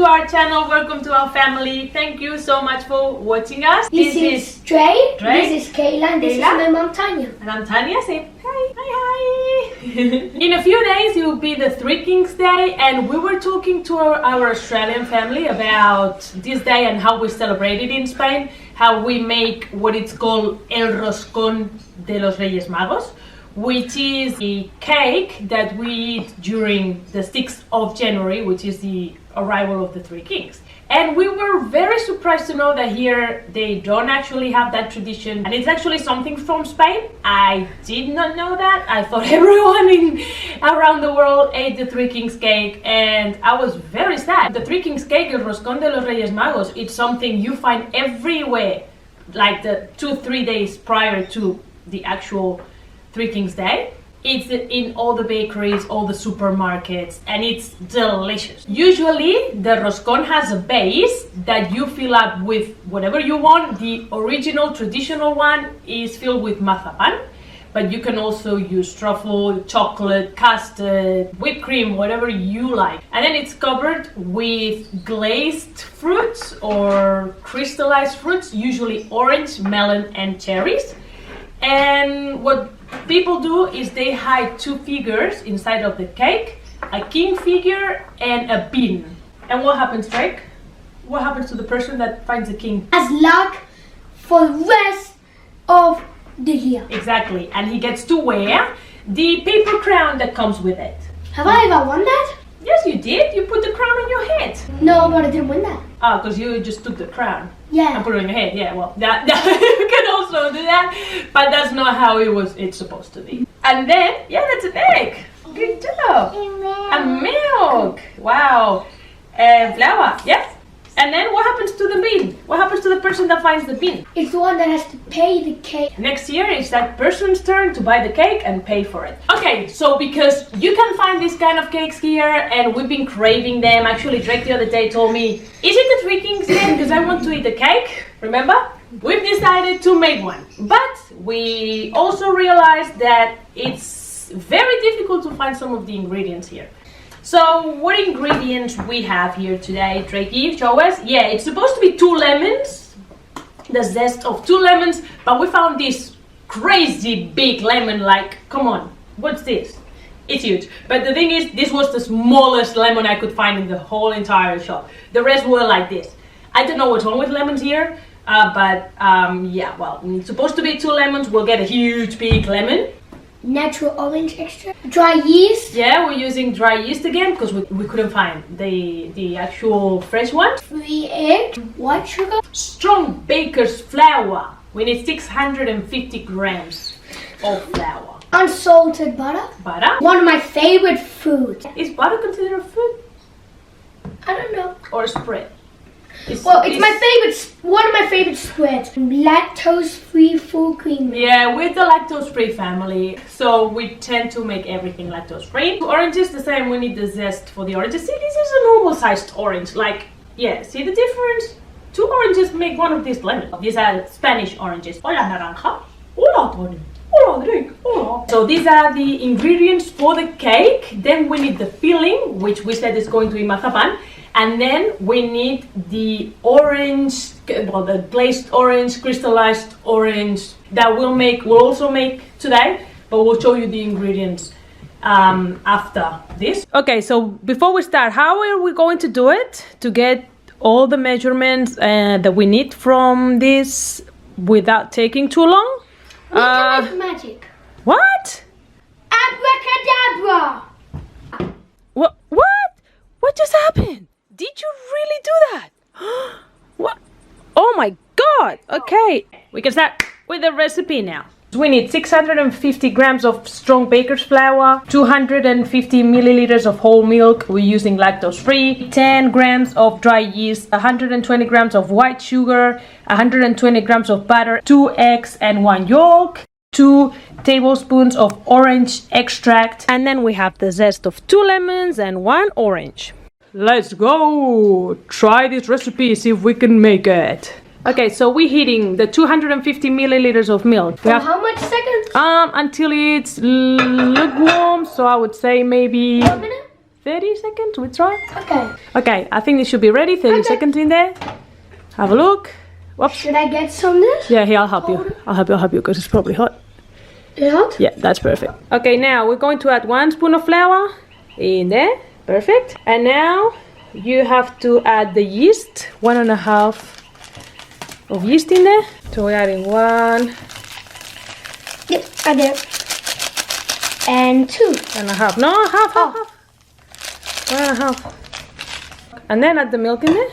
to our channel, welcome to our family. Thank you so much for watching us. This is Dre, this is Kayla, and this is my mom Tanya. And I'm Tanya, say hi, hi, hi. In a few days it will be the Three Kings Day, and we were talking to our Australian family about this day and how we celebrate it in Spain, how we make what it's called el Roscón de los Reyes Magos, which is a cake that we eat during the 6th of January, which is the arrival of the Three Kings. And we were very surprised to know that here they don't actually have that tradition, and it's actually something from Spain. I did not know that. I thought everyone around the world ate the Three Kings cake, and I was very sad. The Three Kings cake, el Roscón de los Reyes Magos, it's something you find everywhere, like the 2-3 days prior to the actual Three Kings Day. It's in all the bakeries, all the supermarkets, and it's delicious. Usually the roscón has a base that you fill up with whatever you want. The original traditional one is filled with mazapan, but you can also use truffle, chocolate, custard, whipped cream, whatever you like. And then it's covered with glazed fruits or crystallized fruits, usually orange, melon, and cherries. And what people do is they hide two figures inside of the cake, a king figure and a bean. And what happens, Drake? What happens to the person that finds the king? As luck for the rest of the year. Exactly, and he gets to wear the paper crown that comes with it. Have I ever won that? Yes, you did. You put the crown on your head. No, but I didn't win that. Oh, because you just took the crown. Yeah. And put it on your head. Yeah, well, that you can also do that, but that's not how it's supposed to be. And then, yeah, that's an egg. Good job. A milk. Wow. Flour. Yes. And then what happens to the bean? What happens to the person that finds the bean? It's the one that has to pay the cake. Next year it's that person's turn to buy the cake and pay for it. Okay, so because you can find these kind of cakes here and we've been craving them. Actually, Drake the other day told me, is it the Three Kings Day? Because I want to eat the cake. Remember? We've decided to make one. But we also realized that it's very difficult to find some of the ingredients here. So what ingredients we have here today, Drakey? Show us. Yeah, it's supposed to be 2 lemons, the zest of 2 lemons, but we found this crazy big lemon. Like, come on, what's this? It's huge. But the thing is, this was the smallest lemon I could find in the whole entire shop. The rest were like this. I don't know what's wrong with lemons here, yeah, well, it's supposed to be 2 lemons. We'll get a huge big lemon. Natural orange extract. Dry yeast. Yeah, we're using dry yeast again because we couldn't find the actual fresh one. 3 eggs. White sugar. Strong baker's flour. We need 650 grams of flour. Unsalted butter. Butter. One of my favorite foods. Is butter considered a food? I don't know. Or a spread? It's my favorite, one of my favorite spreads. Lactose-free full cream. Yeah, we're the lactose-free family, so we tend to make everything lactose-free. Oranges, the same, we need the zest for the oranges. See, this is a normal-sized orange. Like, yeah, see the difference? 2 oranges make one of these lemons. These are Spanish oranges. Hola, naranja. Hola, Tony. Hola, drink. Hola. So these are the ingredients for the cake. Then we need the filling, which we said is going to be mazapan. And then we need the orange, well, the glazed orange, crystallized orange that we'll also make today, but we'll show you the ingredients after this. Okay, so before we start, how are we going to do it to get all the measurements that we need from this without taking too long? We can make magic. What? Abracadabra! What? What just happened? Did you really do that? What? Oh my god! Okay, we can start with the recipe now. We need 650 grams of strong baker's flour, 250 milliliters of whole milk, we're using lactose-free, 10 grams of dry yeast, 120 grams of white sugar, 120 grams of butter, 2 eggs and 1 yolk, 2 tablespoons of orange extract, and then we have the zest of 2 lemons and 1 orange. Let's go! Try this recipe, see if we can make it. Okay, so we're heating the 250 milliliters of milk. For how much seconds? Until it's lukewarm, so I would say maybe 1 minute? 30 seconds, we try. Okay. Okay, I think this should be ready. 30 seconds in there. Have a look. Whoops. Should I get some of this? Yeah, here, I'll help you. I'll help you because it's probably hot. Is it hot? Yeah, that's perfect. Okay, now we're going to add 1 spoon of flour in there. Perfect. And now you have to add the yeast, 1.5 of yeast in there. So we're adding 1. Yep, I did. And 2.5. No, half. 1.5. And then add the milk in there.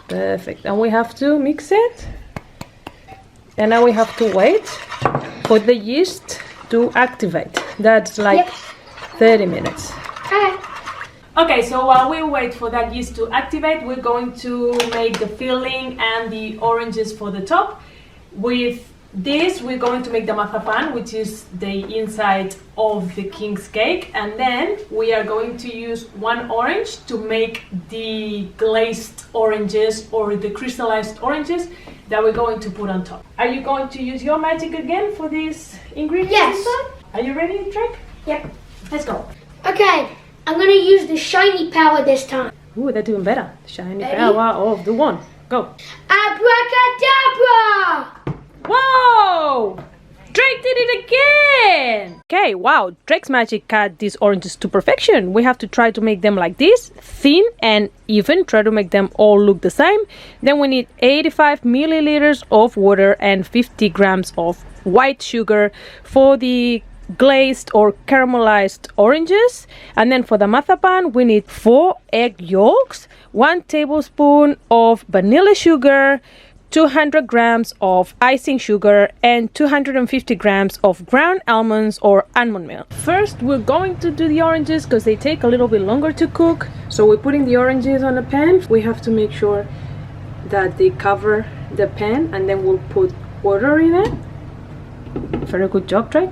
Perfect. And we have to mix it. And now we have to wait for the yeast to activate. That's like 30 minutes. Okay, so while we wait for that yeast to activate, we're going to make the filling and the oranges for the top. With this, we're going to make the mazapan, which is the inside of the king's cake. And then we are going to use 1 orange to make the glazed oranges or the crystallized oranges that we're going to put on top. Are you going to use your magic again for these ingredients? Yes. Are you ready, Drake? Yep. Let's go. Okay, I'm gonna use the shiny power this time. Ooh, that's even better. Shiny Ready? power of the one. Go. Abracadabra! Whoa! Drake did it again! Okay, wow, Drake's magic cut these oranges to perfection. We have to try to make them like this, thin and even, try to make them all look the same. Then we need 85 milliliters of water and 50 grams of white sugar for the glazed or caramelized oranges. And then for the mazapan, we need 4 egg yolks, 1 tablespoon of vanilla sugar, 200 grams of icing sugar and 250 grams of ground almonds or almond milk. First, we're going to do the oranges because they take a little bit longer to cook. So we're putting the oranges on a pan. We have to make sure that they cover the pan, and then we'll put water in it. Very good job, Drake.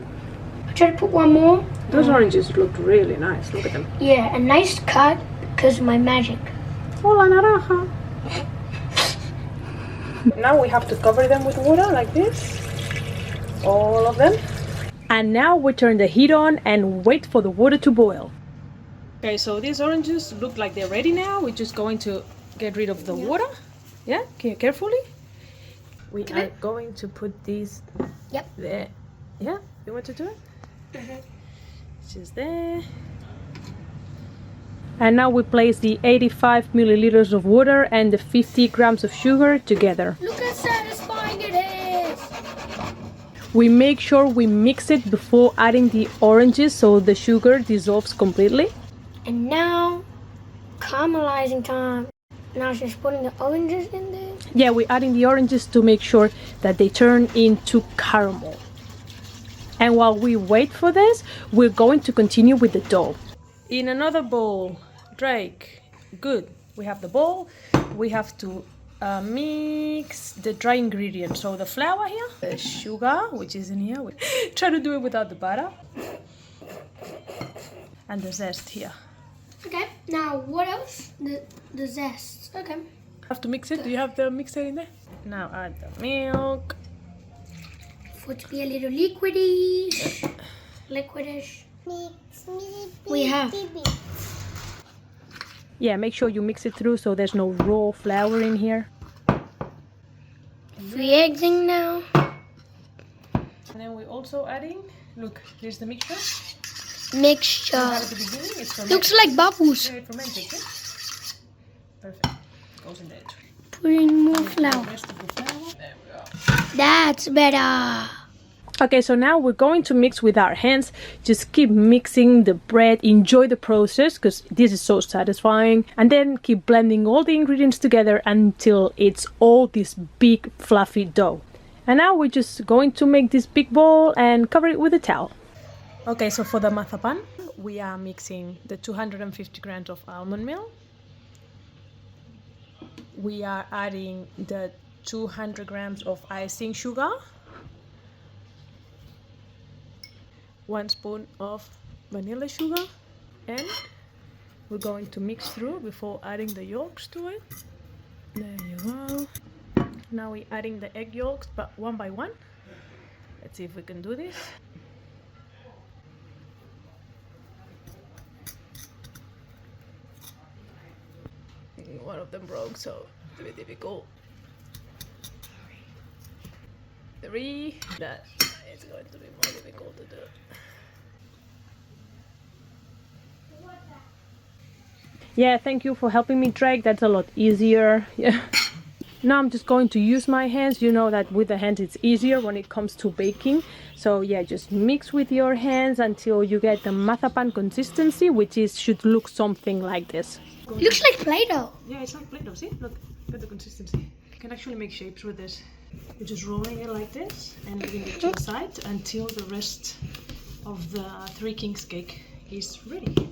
I'll try to put 1 more. Those oranges look really nice. Look at them. Yeah, a nice cut because of my magic. Hola, naranja. Now we have to cover them with water like this, all of them. And now we turn the heat on and wait for the water to boil. Okay, so these oranges look like they're ready now. We're just going to get rid of the water. Yeah, can you carefully? We are going to put these there. Yeah, you want to do it? Just there. And now we place the 85 milliliters of water and the 50 grams of sugar together. Look how satisfying it is! We make sure we mix it before adding the oranges so the sugar dissolves completely. And now, caramelizing time. Now just putting the oranges in there. Yeah, we're adding the oranges to make sure that they turn into caramel. And while we wait for this, we're going to continue with the dough. In another bowl, Drake, good. We have the bowl. We have to mix the dry ingredients. So the flour here, the sugar, which is in here. Try to do it without the butter. And the zest here. Okay, now what else? The zest. Okay. Have to mix it. Do you have the mixer in there? Now add the milk. For it to be a little liquidish. Liquidish. We have. Yeah, make sure you mix it through so there's no raw flour in here. 3 eggs in now. And then we're also adding, look, here's the mixture. Mixture. At the beginning, it's fermented. Looks like bubbles. Yeah, fermented, yeah? Perfect. Goes in there. Putting more flour. The rest of the flour. There we go. That's better. Okay, so now we're going to mix with our hands. Just keep mixing the bread. Enjoy the process because this is so satisfying. And then keep blending all the ingredients together until it's all this big fluffy dough. And now we're just going to make this big ball and cover it with a towel. Okay, so for the mazapan, we are mixing the 250 grams of almond milk. We are adding the 200 grams of icing sugar. 1 spoon of vanilla sugar, and we're going to mix through before adding the yolks to it. There you go. Now we're adding the egg yolks, but one by one. Let's see if we can do this. one of them broke, so it's a bit difficult. 3. That is going to be more difficult to do. Yeah, thank you for helping me drag. That's a lot easier. Yeah. Now I'm just going to use my hands. You know that with the hands it's easier when it comes to baking. So yeah, just mix with your hands until you get the mazapan consistency, which should look something like this. Looks like Play-Doh. Yeah, it's like Play-Doh. See? Look at the consistency. You can actually make shapes with this. You're just rolling it like this and leaving it to the side until the rest of the Three Kings cake is ready.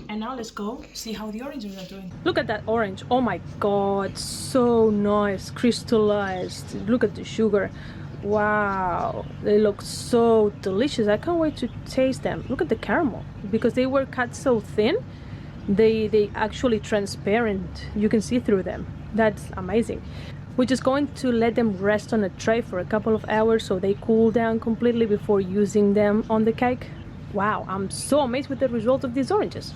And now let's go see how the oranges are doing. Look at that orange. Oh my god, so nice, crystallized. Look at the sugar. Wow, they look so delicious. I can't wait to taste them. Look at the caramel. Because they were cut so thin, they actually transparent. You can see through them. That's amazing. We're just going to let them rest on a tray for a couple of hours so they cool down completely before using them on the cake. Wow, I'm so amazed with the result of these oranges.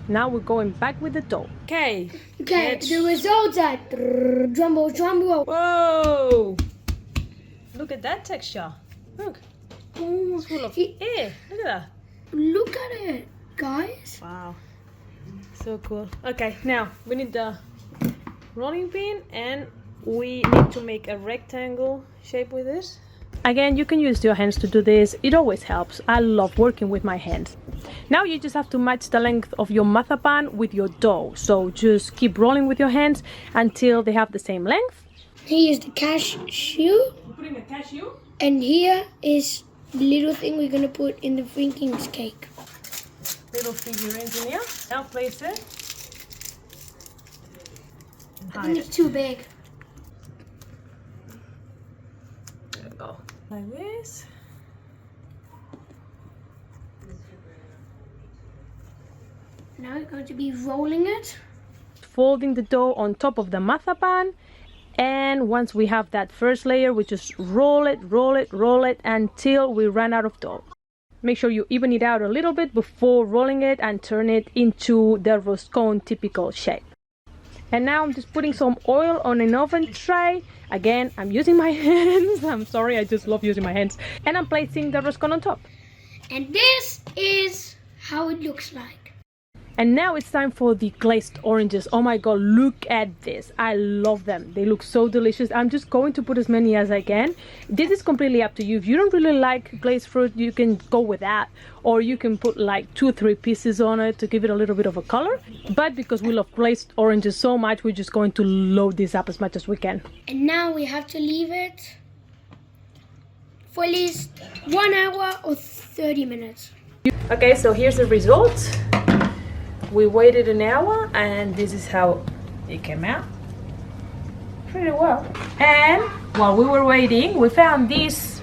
Now we're going back with the dough. Okay. Okay, the results are drum roll, drum roll. Whoa! Look at that texture. Look. Oh, It's full of air. Look at that. look at it, guys. Wow. So cool. Okay, now we need the rolling pin and we need to make a rectangle shape with this. Again, you can use your hands to do this. It always helps. I love working with my hands. Now you just have to match the length of your mazapan with your dough. So just keep rolling with your hands until they have the same length. Here is the cashew, We're putting a cashew. and here is the little thing we're gonna put in the Three Kings cake. Little figurines in here. Now place it. And I hide think it. it's too big. There we go. Like this. Now we're going to be rolling it. Folding the dough on top of the mazapan, and once we have that first layer we just roll it until we run out of dough. Make sure you even it out a little bit before rolling it and turn it into the Roscón typical shape. And now I'm just putting some oil on an oven tray. Again, I'm using my hands. I'm sorry, I just love using my hands. And I'm placing the Roscón on top. And this is how it looks like. And now it's time for the glazed oranges. Oh my god, look at this. I love them. They look so delicious. I'm just going to put as many as I can. This is completely up to you. If you don't really like glazed fruit, you can go with that. Or you can put like 2 or 3 pieces on it to give it a little bit of a color. But because we love glazed oranges so much, we're just going to load this up as much as we can. And now we have to leave it for at least 1 hour or 30 minutes. Okay, so here's the result. We waited an hour and this is how it came out. Pretty well. And while we were waiting, we found these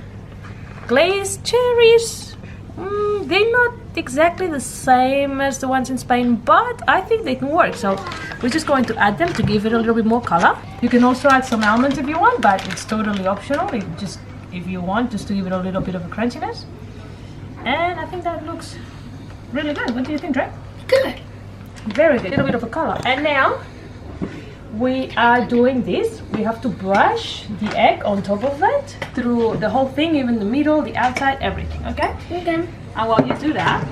glazed cherries. They're not exactly the same as the ones in Spain, but I think they can work. So we're just going to add them to give it a little bit more color. You can also add some almonds if you want, but it's totally optional. If you want, just to give it a little bit of a crunchiness. And I think that looks really good. What do you think, Dre? Good. Very good, a little bit of a color. And now we are doing this. We have to brush the egg on top of it through the whole thing, even the middle, the outside, everything. Okay? Okay. And while you do that,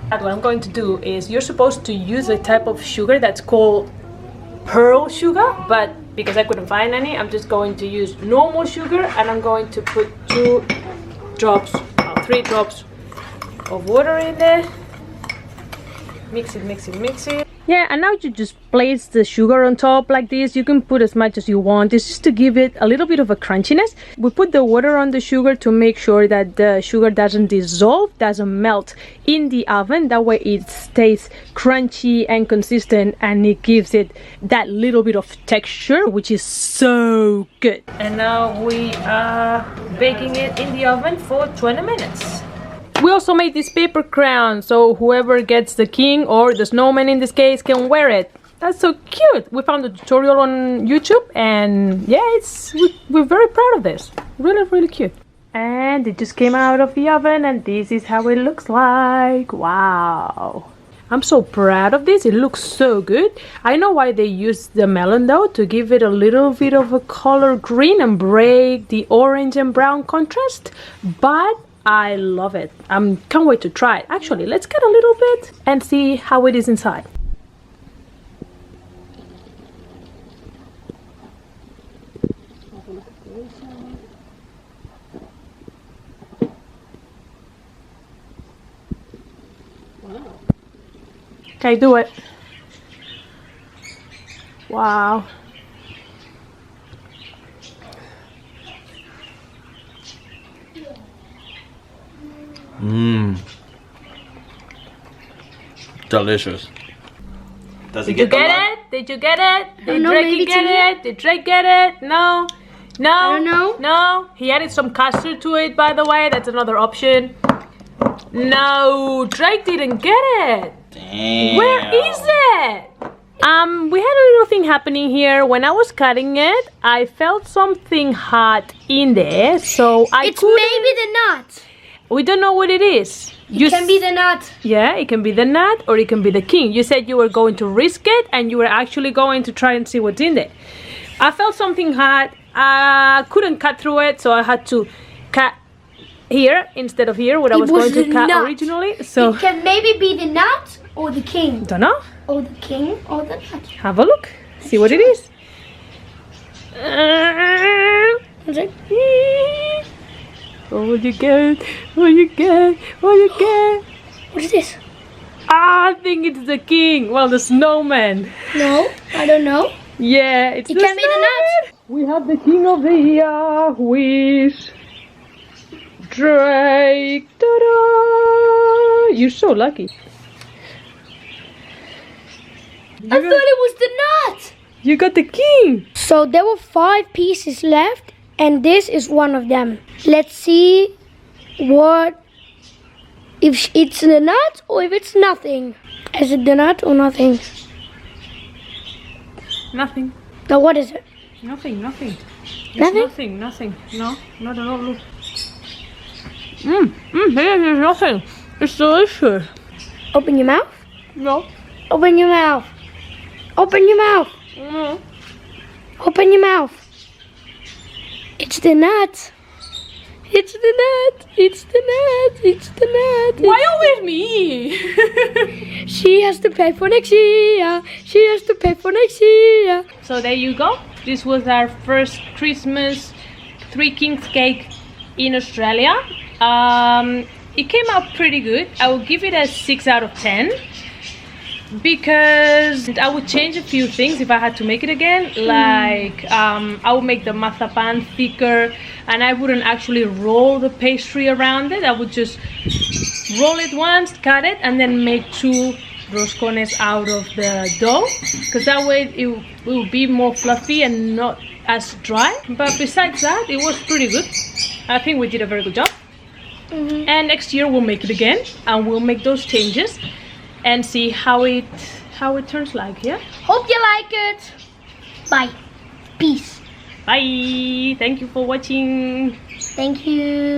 what I'm going to do is you're supposed to use a type of sugar that's called pearl sugar, but because I couldn't find any, I'm just going to use normal sugar, and I'm going to put 3 drops of water in there. Mix it. Yeah, and now you just place the sugar on top like this. You can put as much as you want. It's just to give it a little bit of a crunchiness. We put the water on the sugar to make sure that the sugar doesn't dissolve, doesn't melt in the oven. That way it stays crunchy and consistent, and it gives it that little bit of texture, which is so good. And now we are baking it in the oven for 20 minutes. We also made this paper crown, so whoever gets the king or the snowman in this case can wear it. That's so cute. We found a tutorial on YouTube, and yeah, we're very proud of this. Really cute. And it just came out of the oven, and this is how it looks like. Wow. I'm so proud of this. It looks so good. I know why they use the melon though, to give it a little bit of a color green and break the orange and brown contrast, but I love it. Can't wait to try it. Actually, let's get a little bit and see how it is inside. Okay, do it. Wow. Delicious. Does he Did you get the get light? it? Did you get it? Did know, Drake maybe get to it? Did Drake get it? No. No. I don't know. No. He added some custard to it, by the way. That's another option. No, Drake didn't get it. Damn. Where is it? We had a little thing happening here. When I was cutting it, I felt something hot in there, so It's maybe the nut. We don't know what it is. It can be the nut. Yeah, it can be the nut or it can be the king. You said you were going to risk it and you were actually going to try and see what's in there. I felt something hot. I couldn't cut through it, so I had to cut here instead of here, where I was going to cut nut. originally. So It can maybe be the nut or the king. don't know. Or the king or the nut. Have a look. See what it is. What would you get? What you get? What you get? What is this? I think it's the king. Well, the snowman. No, I don't know. Yeah, it's It the can be the snowman. nut. We have the king of the year, who is Drake. Ta-da! You're so lucky. I thought it was the nut. You got the king. So there were 5 pieces left, and this is one of them. Let's see if it's the nut or if it's nothing. Is it the nut or nothing? Nothing. Now what is it? Nothing. Nothing? Nothing. No, not at all. Look. There's nothing. It's delicious. Open your mouth. No. Open your mouth. Open your mouth. No. Open your mouth. It's the nut. It's the nut. It's the nut. It's the nut. Why always me? She has to pay for next year. She has to pay for next year. So there you go. This was our first Christmas Three Kings cake in Australia. It came out pretty good. I will give it a 6 out of 10. Because I would change a few things if I had to make it again, like I would make the mazapan thicker and I wouldn't actually roll the pastry around it. I would just roll it once, cut it, and then make 2 roscones out of the dough, because that way it will be more fluffy and not as dry. But besides that, it was pretty good. I think we did a very good job. And next year we'll make it again and we'll make those changes and see how it turns like. Yeah, Hope you like it. Bye. Peace. bye. Thank you for watching. Thank you.